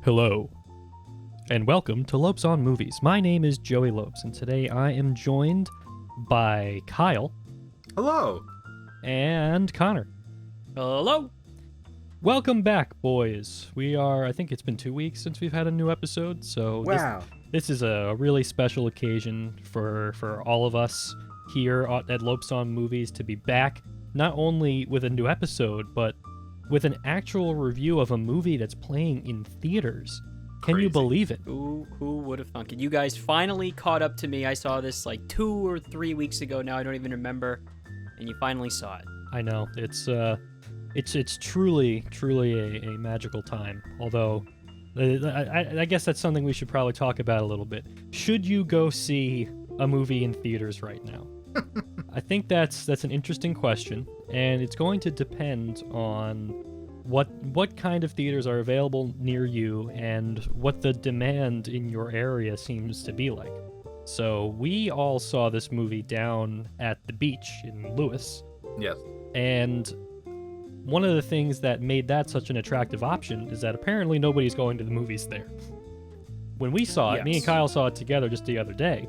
Hello, and welcome to Lopes on Movies. My name is Joey Lopes, and today I am joined by Kyle. Hello. And Connor. Hello. Welcome back, boys. I think it's been 2 weeks since we've had a new episode, so Wow. this is a really special occasion for all of us here at Lopes on Movies to be back, not only with a new episode, but with an actual review of a movie that's playing in theaters. Can you Crazy. believe it? Who would have thunk it? You guys finally caught up to me. I saw this like 2 or 3 weeks ago now. I don't even remember. And you finally saw it. I know. It's truly a magical time. Although, I guess that's something we should probably talk about a little bit. Should you go see a movie in theaters right now? I think that's an interesting question, and it's going to depend on what kind of theaters are available near you and what the demand in your area seems to be like. So we all saw this movie down at the beach in Lewis. Yes. And one of the things that made that such an attractive option is that apparently nobody's going to the movies there. When we saw it, me and Yes. Kyle saw it together just the other day,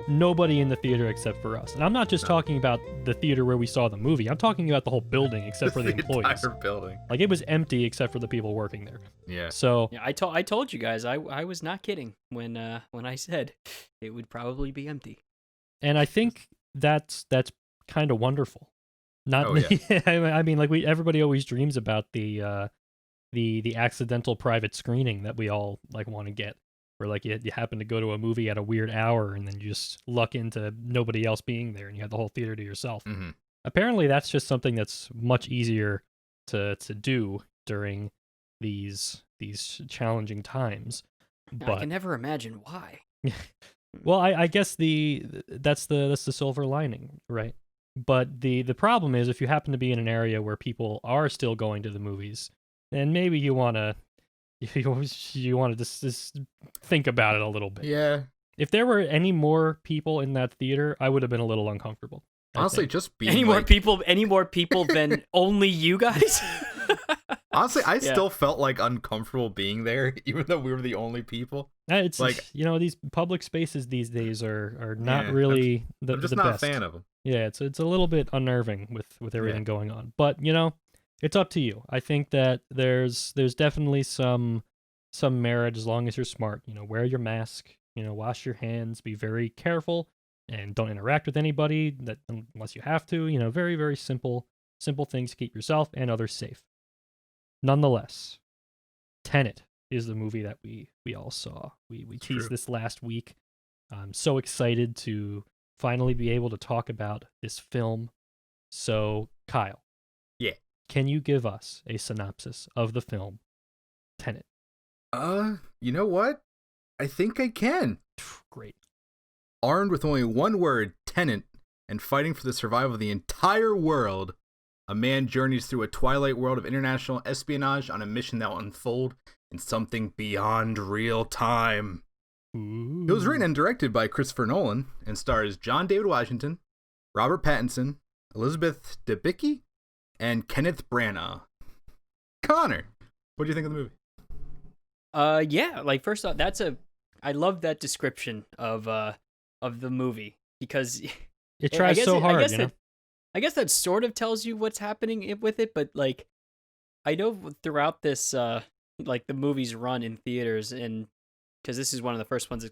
nobody in the theater except for us. And I'm not just talking about the theater where we saw the movie. I'm talking about the whole building except for the employees. entire building. Like, it was empty except for the people working there. Yeah. So, Yeah, I told you guys. I was not kidding when I said it would probably be empty. and I think that's kind of wonderful. Not, Oh, yeah. I mean, like, everybody always dreams about the accidental private screening that we all like want to get, where like you happen to go to a movie at a weird hour and then you just luck into nobody else being there and you have the whole theater to yourself. Mm-hmm. Apparently, that's just something that's much easier to do during these challenging times. I But can never imagine why. well, I guess that's the silver lining, right? But the problem is, if you happen to be in an area where people are still going to the movies, then maybe you want to just think about it a little bit. Yeah. If there were any more people in that theater, I would have been a little uncomfortable. I Honestly, think. just being Any more people than only you guys? Honestly, I Yeah. still felt like uncomfortable being there, even though we were the only people. It's like- like, these public spaces these days are not Yeah, really I'm just the not best. a fan of them. Yeah, it's a little bit unnerving with everything Yeah. going on. But, it's up to you. I think that there's definitely some merit as long as you're smart. Wear your mask, wash your hands, be very careful, and don't interact with anybody unless you have to. Very, very simple things to keep yourself and others safe. Nonetheless, Tenet is the movie that we all saw. We It's teased true. this last week. I'm so excited to finally be able to talk about this film. So, Kyle. Yeah. Can you give us a synopsis of the film Tenet? You know what? I think I can. Great. Armed with only one word, tenant, and fighting for the survival of the entire world, a man journeys through a twilight world of international espionage on a mission that will unfold in something beyond real time. Ooh. It was written and directed by Christopher Nolan and stars John David Washington, Robert Pattinson, Elizabeth Debicki, and Kenneth Branagh. Connor, what do you think of the movie? Yeah, like first off, I love that description of the movie because It tries so hard, I guess that sort of tells you what's happening with it, but like I know throughout this like the movie's run in theaters, and because this is one of the first ones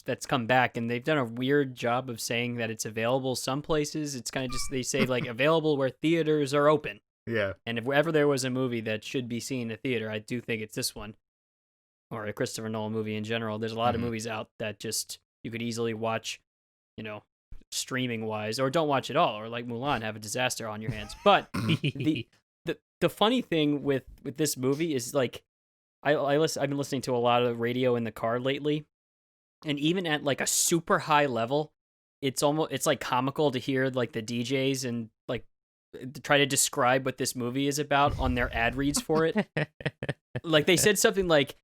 that's come back, and they've done a weird job of saying that it's available some places. It's kind of just they say like available where theaters are open. Yeah. And if ever there was a movie that should be seen in a theater, I do think it's this one. Or a Christopher Nolan movie in general. There's a lot of movies out that just you could easily watch, streaming wise, or don't watch at all, or like Mulan, have a disaster on your hands. But the funny thing with this movie is like I've been listening to a lot of radio in the car lately, and even at like a super high level, it's like comical to hear like the DJs and like try to describe what this movie is about on their ad reads for it. Like they said something like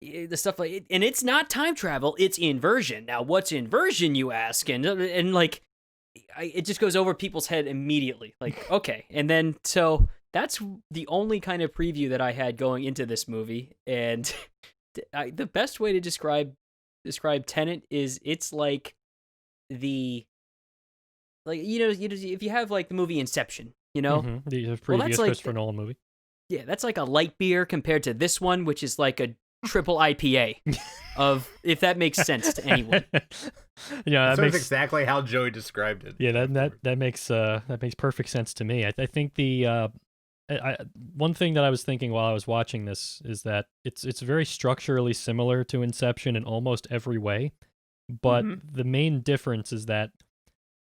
the stuff like, and it's not time travel, it's inversion. Now, what's inversion, you ask? And like, it just goes over people's head immediately. Like, okay. And then, so that's the only kind of preview that I had going into this movie, and the best way to describe Tenet is it's like if you have like the movie Inception, The previous like Christopher Nolan movie. Yeah, that's like a light beer compared to this one, which is like a triple IPA. If that makes sense to anyone. Yeah, that's exactly how Joey described it. Yeah, that makes perfect sense to me. I think one thing that I was thinking while I was watching this is that it's very structurally similar to Inception in almost every way, but the main difference is that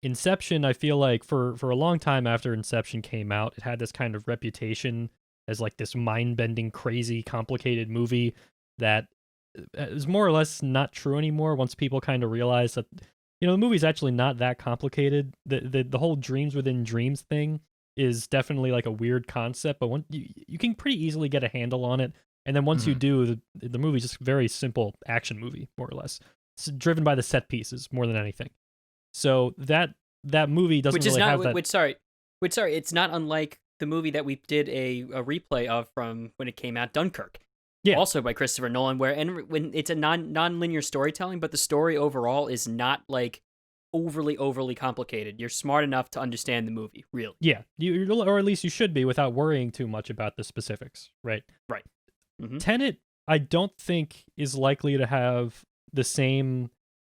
Inception, I feel like for a long time after Inception came out, it had this kind of reputation as like this mind-bending, crazy, complicated movie that is more or less not true anymore once people kind of realize that, the movie's actually not that complicated. The whole dreams within dreams thing is definitely like a weird concept, but you can pretty easily get a handle on it. And then once you do, the movie's just a very simple action movie, more or less. It's driven by the set pieces more than anything. So that movie doesn't really have that. Sorry, it's not unlike the movie that we did a replay of from when it came out, Dunkirk. Yeah. Also by Christopher Nolan, when it's a non-linear storytelling, but the story overall is not like overly complicated. You're smart enough to understand the movie, really. Yeah, or at least you should be without worrying too much about the specifics, right? Right. Tenet, I don't think is likely to have the same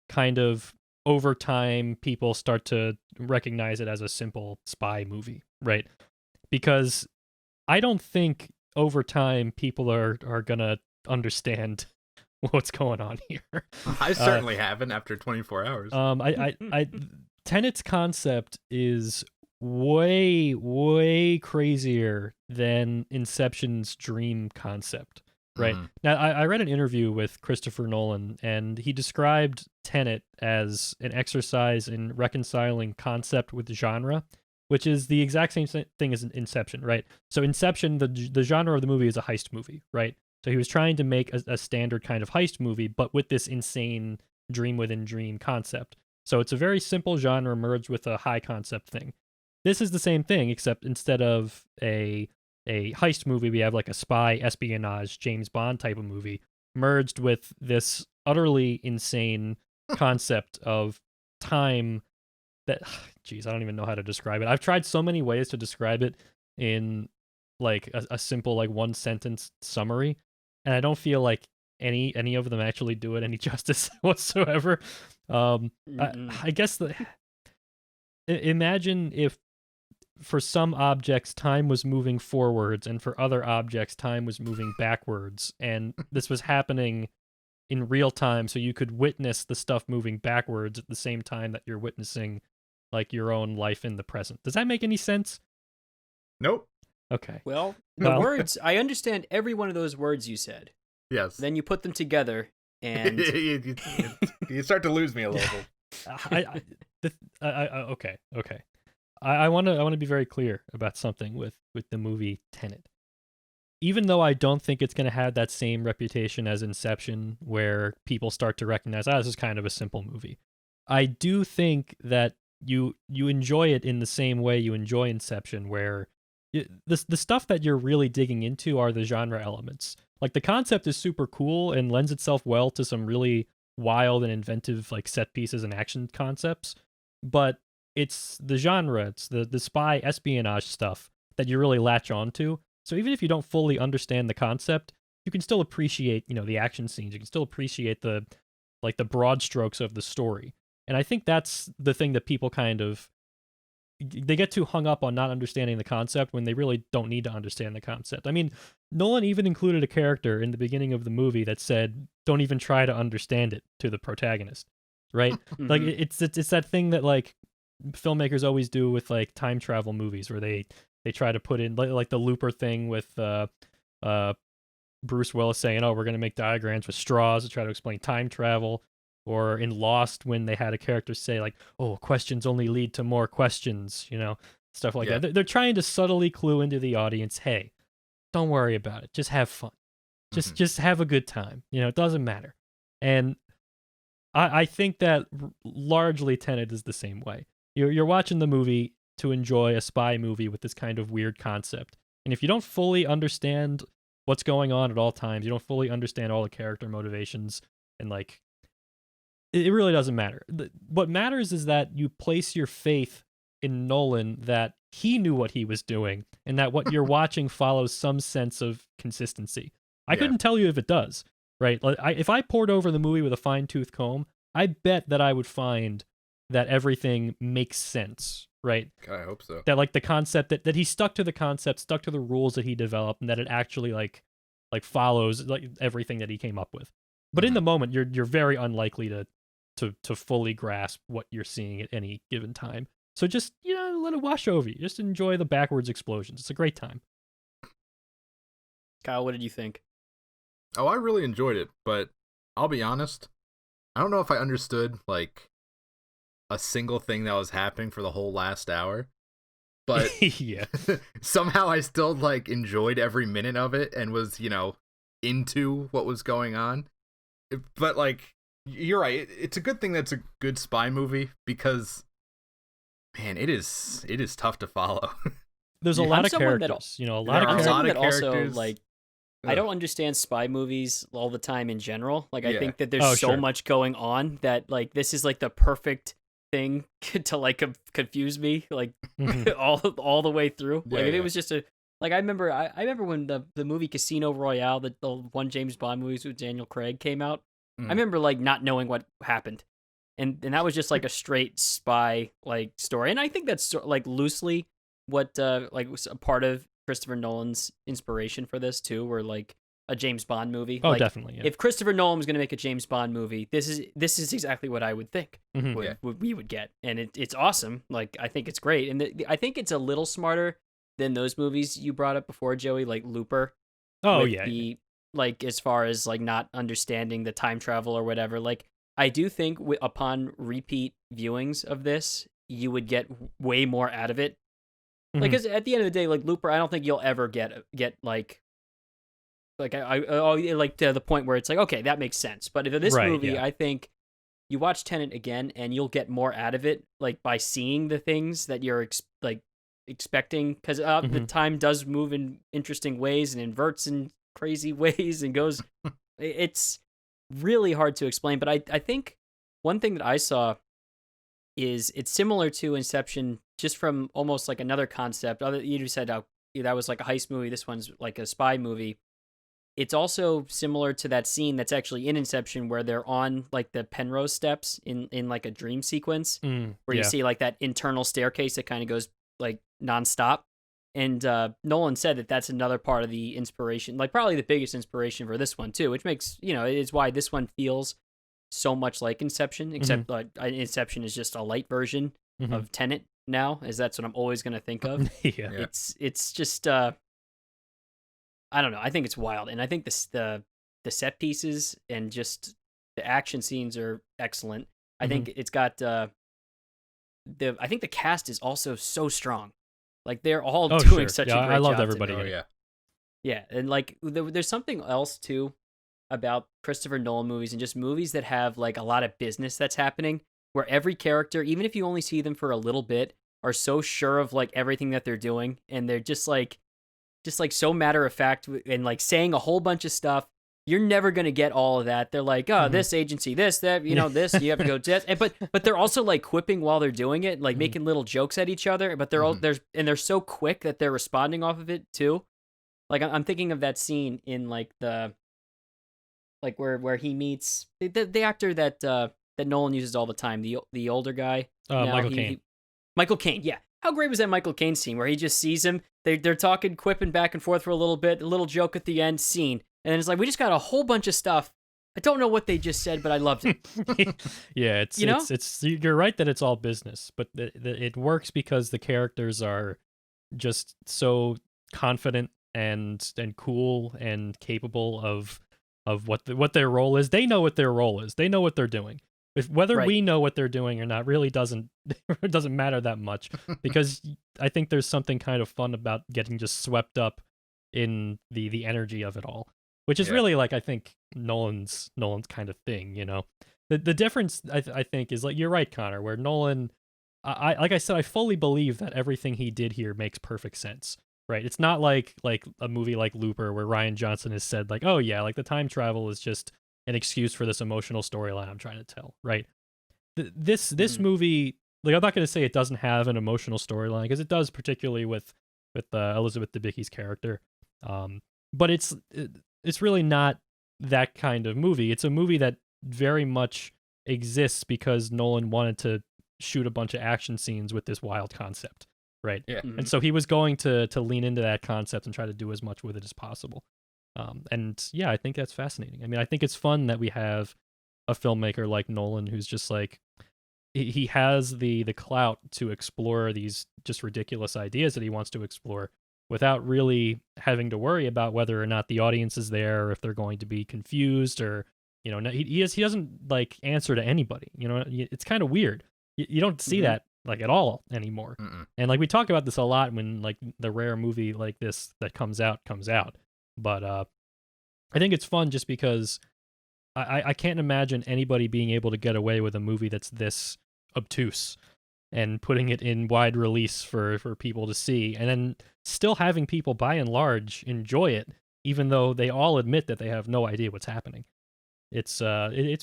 kind of over time people start to recognize it as a simple spy movie, right? Because I don't think over time people are gonna understand what's going on here. I certainly haven't after 24 hours. Tenet's concept is way crazier than Inception's dream concept, right? Now, I read an interview with Christopher Nolan, and he described Tenet as an exercise in reconciling concept with genre, which is the exact same thing as Inception, right? So Inception, the genre of the movie is a heist movie, right? So he was trying to make a standard kind of heist movie, but with this insane dream within dream concept. So it's a very simple genre merged with a high concept thing. This is the same thing, except instead of a heist movie, we have like a spy, espionage, James Bond type of movie merged with this utterly insane concept of time that, geez, I don't even know how to describe it. I've tried so many ways to describe it in like a simple like one sentence summary, and I don't feel like any of them actually do it any justice whatsoever. I guess imagine if for some objects time was moving forwards and for other objects time was moving backwards, and this was happening in real time, so you could witness the stuff moving backwards at the same time that you're witnessing like your own life in the present. Does that make any sense? Nope. Okay. Well, the words, I understand every one of those words you said. Yes. Then you put them together and you start to lose me a little. Okay. I want to be very clear about something with the movie Tenet. Even though I don't think it's going to have that same reputation as Inception, where people start to recognize, this is kind of a simple movie, I do think that you enjoy it in the same way you enjoy Inception, where the stuff that you're really digging into are the genre elements. Like the concept is super cool and lends itself well to some really wild and inventive like set pieces and action concepts, but it's the genre, it's the spy espionage stuff that you really latch onto. So even if you don't fully understand the concept, you can still appreciate, the action scenes. You can still appreciate the broad strokes of the story. And I think that's the thing that people they get too hung up on not understanding the concept when they really don't need to understand the concept. I mean, Nolan even included a character in the beginning of the movie that said, "Don't even try to understand it," to the protagonist, right? Like it's that thing that like filmmakers always do with like time travel movies, where they try to put in like the Looper thing with Bruce Willis saying, "Oh, we're going to make diagrams with straws to try to explain time travel." Or in Lost, when they had a character say like, "Oh, questions only lead to more questions," stuff like that. They're trying to subtly clue into the audience, hey, don't worry about it. Just have fun. Just have a good time. It doesn't matter. And I think that largely Tenet is the same way. You're watching the movie to enjoy a spy movie with this kind of weird concept. And if you don't fully understand what's going on at all times, you don't fully understand all the character motivations, and like it really doesn't matter. What matters is that you place your faith in Nolan, that he knew what he was doing, and that what you're watching follows some sense of consistency. I couldn't tell you if it does, right? Like, if I poured over the movie with a fine-tooth comb, I bet that I would find that everything makes sense, right? God, I hope so. That like the concept that he stuck to the concept, stuck to the rules that he developed, and that it actually like follows like everything that he came up with. But in the moment, you're very unlikely to fully grasp what you're seeing at any given time. So just, let it wash over you. Just enjoy the backwards explosions. It's a great time. Kyle, what did you think? Oh, I really enjoyed it, but I'll be honest, I don't know if I understood like a single thing that was happening for the whole last hour. But yeah. Somehow I still like enjoyed every minute of it and was, into what was going on. But like, you're right. It's a good thing that's a good spy movie, because man, it is tough to follow. There's a lot of characters, a lot of characters. Also, like, I don't understand spy movies all the time in general. Like, I think that there's so sure. much going on that, like, this is like the perfect thing to like confuse me, like all the way through. Like, it was just like I remember when the movie Casino Royale, the one James Bond movie with Daniel Craig came out. I remember like not knowing what happened, and that was just like a straight spy like story. And I think that's like loosely what like was a part of Christopher Nolan's inspiration for this too, were like a James Bond movie. Oh, like, definitely. Yeah. If Christopher Nolan was going to make a James Bond movie, this is exactly what I would think we would get, and it's awesome. Like, I think it's great, and I think it's a little smarter than those movies you brought up before, Joey, like Looper. Oh yeah. Like, as far as like not understanding the time travel or whatever, like I do think upon repeat viewings of this, you would get way more out of it. Like, because at the end of the day, like Looper, I don't think you'll ever get like I like to the point where it's like, okay, that makes sense. But if this movie, I think you watch Tenet again and you'll get more out of it, like by seeing the things that you're expecting, because the time does move in interesting ways and inverts in crazy ways and goes. It's really hard to explain, but I think one thing that I saw is it's similar to Inception, just from almost like another concept. You said that was like a heist movie, this one's like a spy movie. It's also similar to that scene that's actually in Inception where they're on like the Penrose steps in like a dream sequence, where you see like that internal staircase that kind of goes like nonstop. And Nolan said that that's another part of the inspiration, like probably the biggest inspiration for this one too, which makes, it's why this one feels so much like Inception, except Inception is just a light version of Tenet now, as that's what I'm always going to think of. It's just I don't know. I think it's wild, and I think the set pieces and just the action scenes are excellent. I think it's got I think the cast is also so strong. Like, they're all doing such a great job. I loved everybody. Yeah, and like there's something else too about Christopher Nolan movies, and just movies that have like a lot of business that's happening, where every character, even if you only see them for a little bit, are so sure of like everything that they're doing, and they're just like so matter of fact and like saying a whole bunch of stuff. You're never going to get all of that. They're like, this agency, this, that, this, you have to go to this. But they're also like quipping while they're doing it, like making little jokes at each other, but they're all they're so quick that they're responding off of it too. Like, I'm thinking of that scene in like where he meets the actor that Nolan uses all the time, the older guy. Michael Caine. Michael Caine, yeah. How great was that Michael Caine scene where he just sees him, they're talking, quipping back and forth for a little bit, a little joke at the end, scene. And then it's like, we just got a whole bunch of stuff. I don't know what they just said, but I loved it. Yeah, it's you're right that it's all business, but it works because the characters are just so confident and cool and capable of what their role is. They know what their role is. They know what they're doing. Whether we know what they're doing or not really doesn't matter that much, because I think there's something kind of fun about getting just swept up in the energy of it all, which is really like, I think Nolan's kind of thing. The difference I think is, like, you're right, Connor, where Nolan, like I said, I fully believe that everything he did here makes perfect sense. right? It's not like a movie like Looper where Ryan Johnson has said like, oh yeah, like the time travel is just an excuse for this emotional storyline I'm trying to tell, right? This movie, like I'm not going to say it doesn't have an emotional storyline because it does, particularly with Elizabeth Debicki's character. But it's really not that kind of movie. It's a movie that very much exists because Nolan wanted to shoot a bunch of action scenes with this wild concept, right? Yeah. And so he was going to lean into that concept and try to do as much with it as possible. And yeah, I think that's fascinating. I mean, I think it's fun that we have a filmmaker like Nolan who's just like, he has the clout to explore these just ridiculous ideas that he wants to explore without really having to worry about whether or not the audience is there or if they're going to be confused or, you know, he doesn't like answer to anybody. You know, it's kind of weird. You don't see that like at all anymore. And like we talk about this a lot when like the rare movie like this that comes out. But I think it's fun just because I can't imagine anybody being able to get away with a movie that's this obtuse and putting it in wide release for people to see, and then still having people by and large enjoy it, even though they all admit that they have no idea what's happening. It's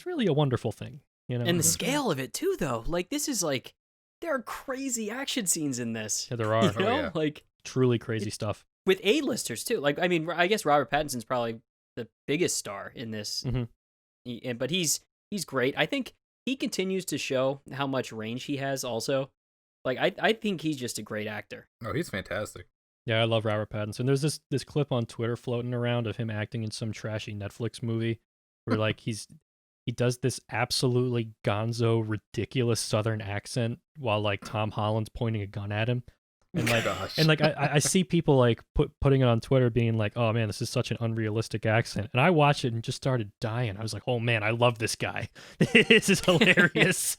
really a wonderful thing, you know. And the scale of it too, though. Like this is like there are crazy action scenes in this. Yeah, there are. You know, like truly crazy stuff with A-listers too. Like I mean, I guess Robert Pattinson's probably the biggest star in this, but he's great. I think he continues to show how much range he has. Also, like I think he's just a great actor. Oh, he's fantastic. Yeah, I love Robert Pattinson. There's this clip on Twitter floating around of him acting in some trashy Netflix movie where like he does this absolutely gonzo, ridiculous Southern accent while like Tom Holland's pointing a gun at him. And like, I see people like putting it on Twitter being like, oh man, this is such an unrealistic accent. And I watched it and just started dying. I was like, oh man, I love this guy. This is hilarious.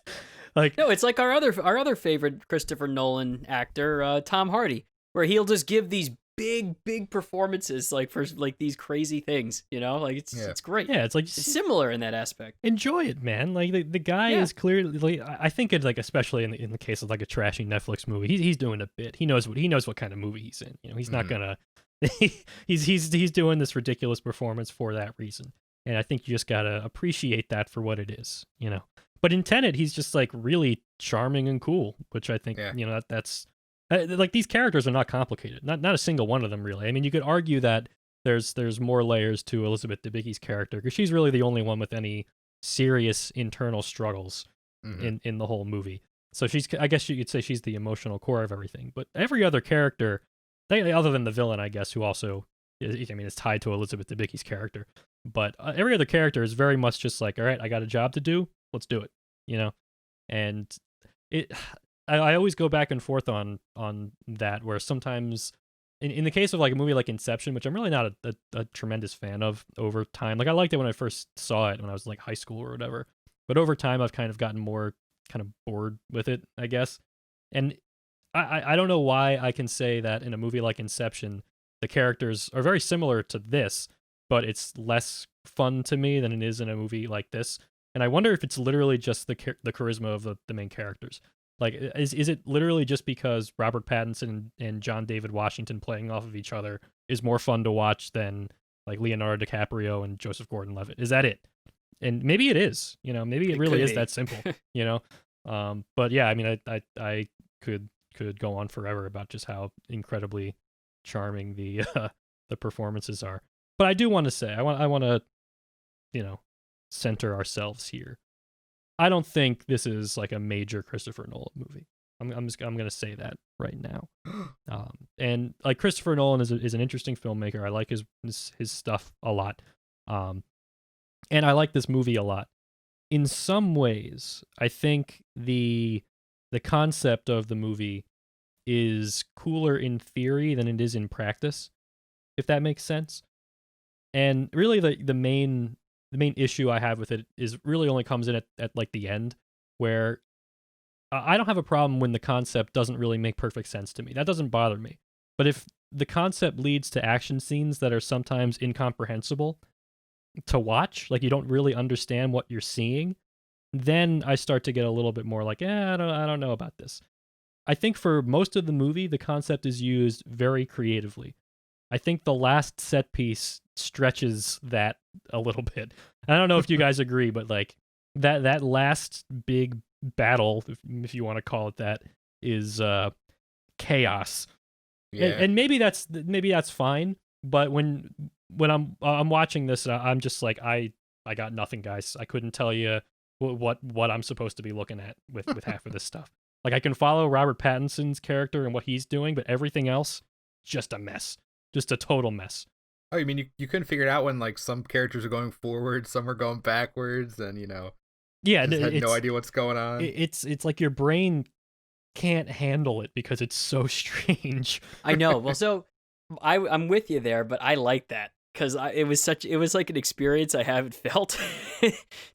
Like, no, it's like our other favorite Christopher Nolan actor, Tom Hardy, where he'll just give these big performances like for like these crazy things, you know, like it's great. Yeah, it's like it's similar in that aspect. Enjoy it, man. Like the guy is clearly, like, I think it's like, especially in the case of like a trashy Netflix movie, he's doing a bit. He knows what kind of movie he's in. You know, he's not gonna he's doing this ridiculous performance for that reason. And I think you just gotta appreciate that for what it is, you know. But in Tenet, he's just like really charming and cool, which I think you know that's. Like these characters are not complicated. Not a single one of them really. I mean, you could argue that there's more layers to Elizabeth Debicki's character because she's really the only one with any serious internal struggles in the whole movie. So I guess you could say she's the emotional core of everything. But every other character, other than the villain, I guess, who also, I mean, is tied to Elizabeth Debicki's character. But every other character is very much just like, all right, I got a job to do. Let's do it. You know, and it. I always go back and forth on that, where sometimes in the case of like a movie like Inception, which I'm really not a tremendous fan of over time. Like I liked it when I first saw it when I was like high school or whatever, but over time I've kind of gotten more kind of bored with it, I guess. And I don't know why I can say that in a movie like Inception, the characters are very similar to this, but it's less fun to me than it is in a movie like this. And I wonder if it's literally just the charisma of the main characters. Like, is it literally just because Robert Pattinson and John David Washington playing off of each other is more fun to watch than like Leonardo DiCaprio and Joseph Gordon-Levitt? Is that it? And maybe it is. You know, maybe it really is that simple. You know, but yeah, I mean, I could go on forever about just how incredibly charming the performances are. But I do want to say, I want to, you know, center ourselves here. I don't think this is like a major Christopher Nolan movie. I'm going to say that right now. And like Christopher Nolan is an interesting filmmaker. I like his stuff a lot. And I like this movie a lot. In some ways, I think the concept of the movie is cooler in theory than it is in practice, if that makes sense. And really the main issue I have with it is really only comes in at like the end, where I don't have a problem when the concept doesn't really make perfect sense to me. That doesn't bother me. But if the concept leads to action scenes that are sometimes incomprehensible to watch, like you don't really understand what you're seeing, then I start to get a little bit more like, I don't know about this. I think for most of the movie, the concept is used very creatively. I think the last set piece stretches that a little bit. I don't know if you guys agree, but like that last big battle, if you want to call it that, is chaos. Yeah. And maybe that's fine, but when I'm watching this, I'm just like I got nothing, guys. I couldn't tell you what I'm supposed to be looking at with half of this stuff. Like I can follow Robert Pattinson's character and what he's doing, but everything else just a mess. Just a total mess. Oh, you mean you couldn't figure it out when like some characters are going forward, some are going backwards, and yeah, just had no idea what's going on. It's like your brain can't handle it because it's so strange. I know. Well, so I'm with you there, but I like that because it was like an experience I haven't felt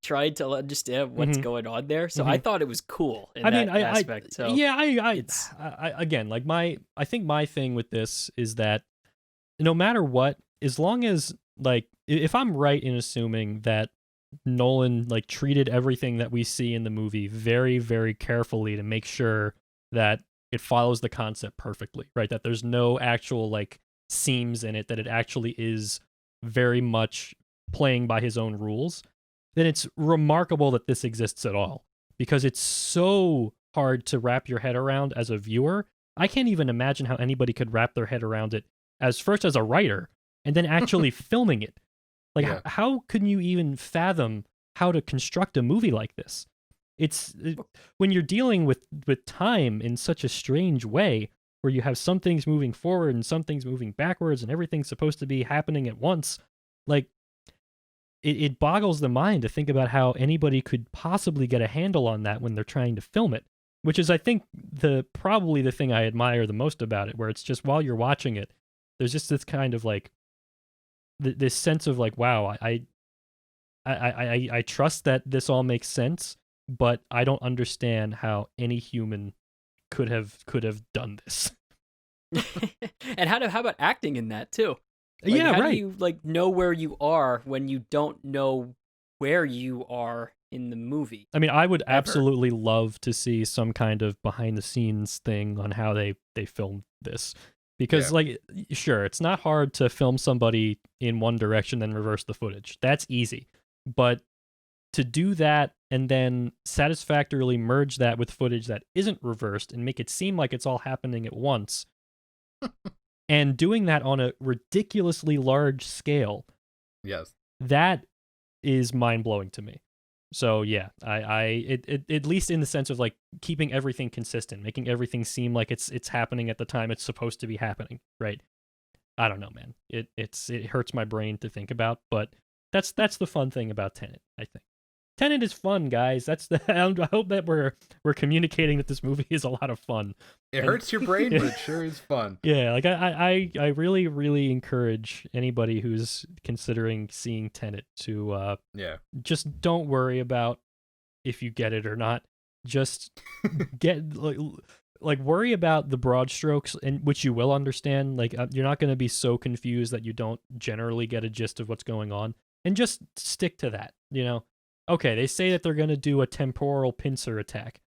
trying to understand what's going on there. So I thought it was cool in that aspect. Again, like I think my thing with this is that no matter what, as long as like if I'm right in assuming that Nolan like treated everything that we see in the movie very, very carefully to make sure that it follows the concept perfectly, right? That there's no actual like seams in it, that it actually is very much playing by his own rules, then it's remarkable that this exists at all, because it's so hard to wrap your head around as a viewer. I can't even imagine how anybody could wrap their head around it as a writer and then actually filming it. Like, how can you even fathom how to construct a movie like this? When you're dealing with time in such a strange way, where you have some things moving forward and some things moving backwards and everything's supposed to be happening at once, like, it boggles the mind to think about how anybody could possibly get a handle on that when they're trying to film it, which is, I think, probably the thing I admire the most about it, where it's just while you're watching it, there's just this kind of like, this sense of like, wow, I trust that this all makes sense, but I don't understand how any human could have done this. And how about acting in that too? Like, yeah, how right. do you like know where you are when you don't know where you are in the movie? I mean, I would absolutely love to see some kind of behind the scenes thing on how they filmed this. Because, like, sure, it's not hard to film somebody in one direction then reverse the footage. That's easy. But to do that and then satisfactorily merge that with footage that isn't reversed and make it seem like it's all happening at once, and doing that on a ridiculously large scale, yes, that is mind-blowing to me. So yeah, it at least in the sense of like keeping everything consistent, making everything seem like it's happening at the time it's supposed to be happening, right? I don't know, man. It hurts my brain to think about, but that's the fun thing about Tenet, I think. Tenet is fun, guys. I hope that we're communicating that this movie is a lot of fun. It hurts your brain, but it sure is fun. Yeah, like I really, really encourage anybody who's considering seeing Tenet to just don't worry about if you get it or not. Just get like worry about the broad strokes, and which you will understand. Like you're not going to be so confused that you don't generally get a gist of what's going on, and just stick to that, Okay, they say that they're going to do a temporal pincer attack.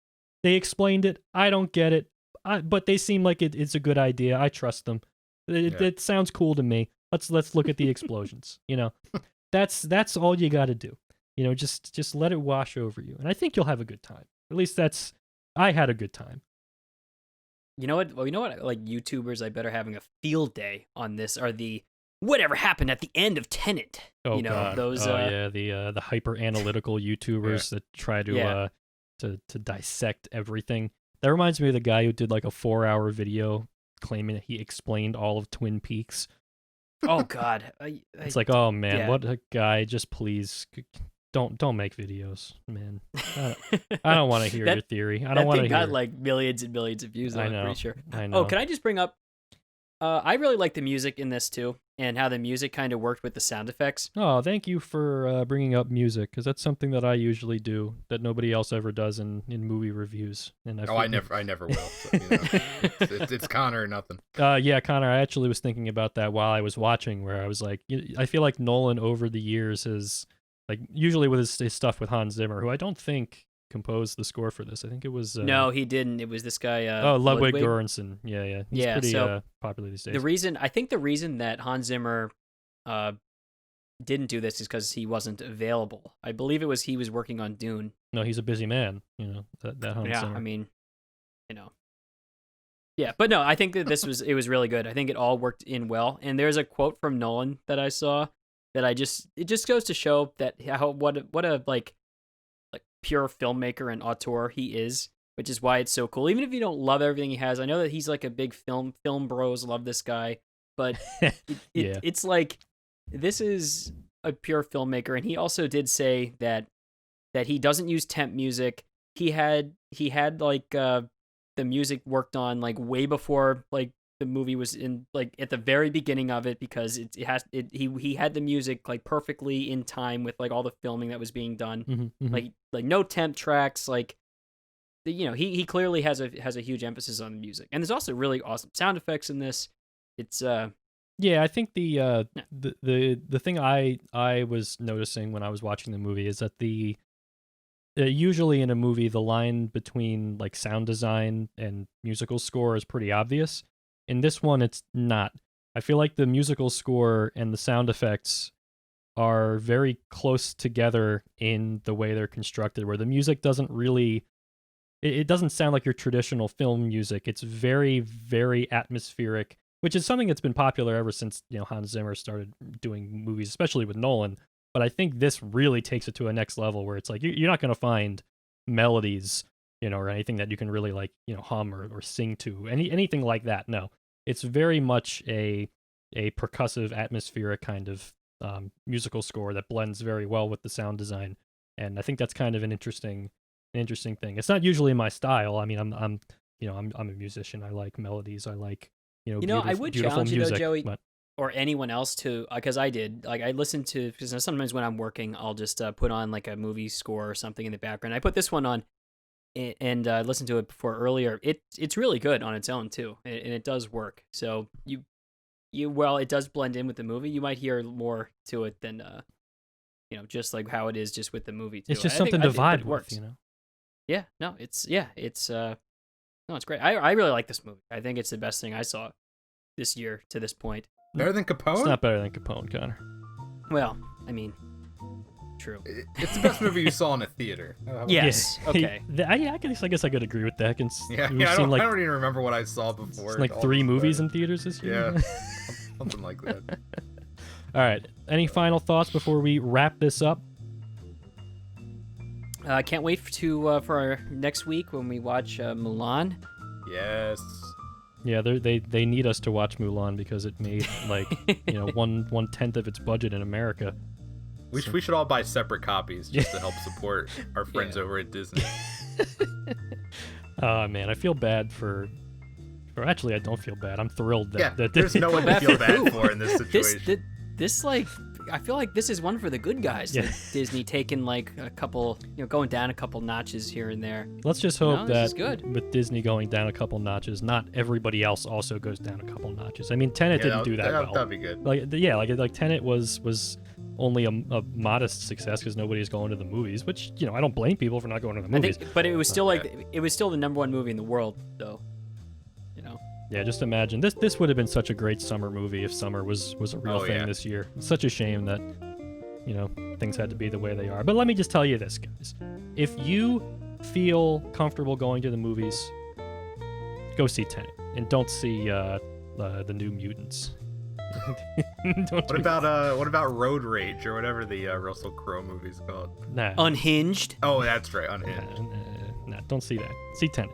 They explained it. I don't get it. But they seem like it's a good idea. I trust them. It sounds cool to me. Let's look at the explosions. That's all you got to do. Just let it wash over you, and I think you'll have a good time. At least I had a good time. You know what? Well, you know what? Like YouTubers, I bet are having a field day on this. Are the whatever happened at the end of Tenet? Oh, God. Those. The hyper analytical YouTubers that try to dissect everything. That reminds me of the guy who did like a 4-hour video claiming that he explained all of Twin Peaks. Oh God, it's like, oh man, what a guy! Just please don't make videos, man. I don't want to hear your theory. I don't want to hear. Got like millions and millions of views. I'm pretty sure. I know. Oh, can I just bring up? I really like the music in this too, and how the music kind of worked with the sound effects. Oh, thank you for bringing up music, because that's something that I usually do that nobody else ever does in movie reviews. And I never will. So, it's Connor or nothing. Yeah, Connor. I actually was thinking about that while I was watching, where I was like, I feel like Nolan over the years has, like, usually with his stuff with Hans Zimmer, who I don't think composed the score for this. I think it was. No, he didn't. It was this guy. Ludwig Göransson. Yeah. He's pretty popular these days. I think the reason that Hans Zimmer didn't do this is because he wasn't available. I believe it was he was working on Dune. No, he's a busy man. That Hans Zimmer. I mean, Yeah, but no, I think that it was really good. I think it all worked in well. And there's a quote from Nolan that I saw that it just goes to show that what a like pure filmmaker and auteur he is, which is why it's so cool. Even if you don't love everything he has, I know that he's like a big film bros love this guy, but it's like this is a pure filmmaker. And he also did say that he doesn't use temp music. He had like the music worked on like way before like the movie was in, like at the very beginning of it, because he had the music like perfectly in time with like all the filming that was being done. Mm-hmm. Like no temp tracks. Like he clearly has a huge emphasis on the music, and there's also really awesome sound effects in this. It's I think the thing I was noticing when I was watching the movie is that usually in a movie, the line between like sound design and musical score is pretty obvious. In this one, it's not. I feel like the musical score and the sound effects are very close together in the way they're constructed, where the music doesn't really... It doesn't sound like your traditional film music. It's very, very atmospheric, which is something that's been popular ever since Hans Zimmer started doing movies, especially with Nolan. But I think this really takes it to a next level where it's like you're not going to find melodies, or anything that you can really like, hum or sing to, anything like that. No, it's very much a percussive, atmospheric kind of musical score that blends very well with the sound design. And I think that's kind of an interesting thing. It's not usually my style. I mean, I'm a musician. I like melodies. I like I would challenge you music, though, Joey. but... or anyone else to, because I did, like I listened to, because sometimes when I'm working, I'll just put on like a movie score or something in the background. I put this one on and listened to it before earlier. It's really good on its own too, and it does work. So while it does blend in with the movie, you might hear more to it than just like how it is just with the movie too. It's just something to vibe with, Yeah, no, it's great. I really like this movie. I think it's the best thing I saw this year to this point. Better than Capone? It's not better than Capone, Connor. Well, I mean, true. It's the best movie you saw in a theater. Yes. Okay. I guess I could agree with that. I don't even remember what I saw before. Like 3 movies in theaters this year. Yeah, something like that. All right. Any final thoughts before we wrap this up? I can't wait for our next week when we watch Mulan. Yes. Yeah, they need us to watch Mulan because it made like 1/10 of its budget in America. We should all buy separate copies just to help support our friends over at Disney. Oh man, I feel bad for. Or actually, I don't feel bad. I'm thrilled that there's no one to feel bad for in this situation. This I feel like this is one for the good guys. Like Disney taking like a couple, going down a couple notches here and there. Let's just hope that good. With Disney going down a couple notches, not everybody else also goes down a couple notches. I mean, Tenet didn't do that well. That'd be good. Like Tenet was only a modest success because nobody's going to the movies, which I don't blame people for not going to the movies. But it was still it was still the #1 movie in the world, though. Yeah, just imagine this would have been such a great summer movie if summer was a real thing this year. It's such a shame that things had to be the way they are. But let me just tell you this, guys: if you feel comfortable going to the movies, go see Tenet and don't see the New Mutants. What about Road Rage or whatever the Russell Crowe movie's called? Nah. Unhinged. Oh, that's right, Unhinged. Nah, don't see that. See Tenet.